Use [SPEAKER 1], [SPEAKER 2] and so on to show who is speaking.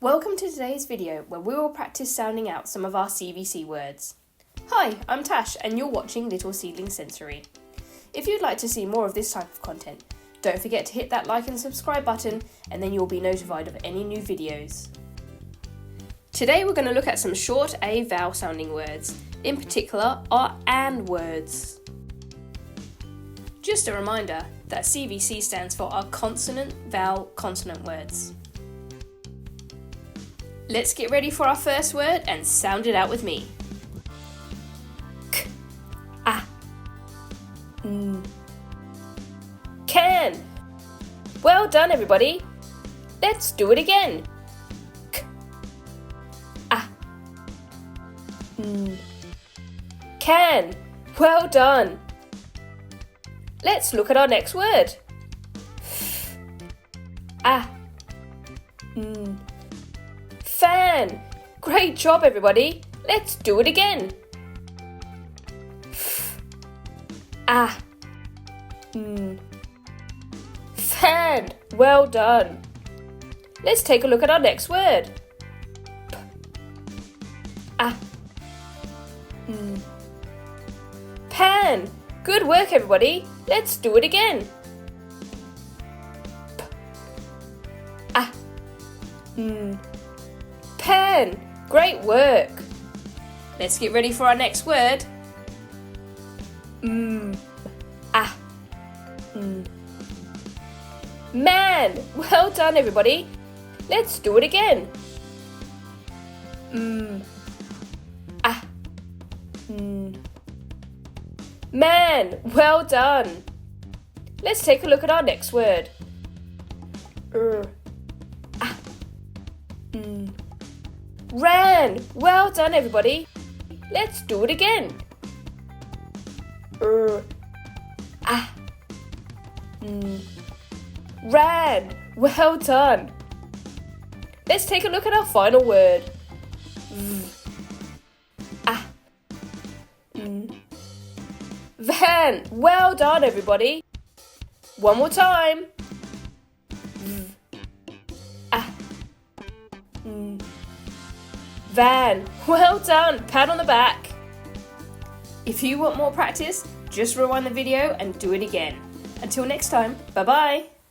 [SPEAKER 1] Welcome to today's video where we will practice sounding out some of our CVC words. Hi, I'm Tash and you're watching Little Seedlings Sensory. If you'd like to see more of this type of content, don't forget to hit that like and subscribe button and then you'll be notified of any new videos. Today we're going to look at some short A vowel sounding words, in particular our AND words. Just a reminder that CVC stands for our Consonant Vowel Consonant words. Let's get ready for our first word and sound it out with me. K, a, n. Can. Well done, everybody. Let's do it again. K, a, n. Can. Well done. Let's look at our next word. F, a, n. Fan. Great job, everybody. Let's do it again. F, a, n. Fan. Well done. Let's take a look at our next word. P, a, n. Pan. Good work, everybody. Let's do it again. P, a, n. Pan. Great work. Let's get ready for our next word. M, a, n. Man. Well done, everybody. Let's do it again. M, a, n. Man. Well done. Let's take a look at our next word. A, n. Ran. Well done, everybody. Let's do it again. A, n. Ran. Well done. Let's take a look at our final word. V, a, n. Van. Well done, everybody. One more time. V, a, n. Van. Well done. Pat on the back. If you want more practice, just rewind the video and do it again. Until next time, bye-bye.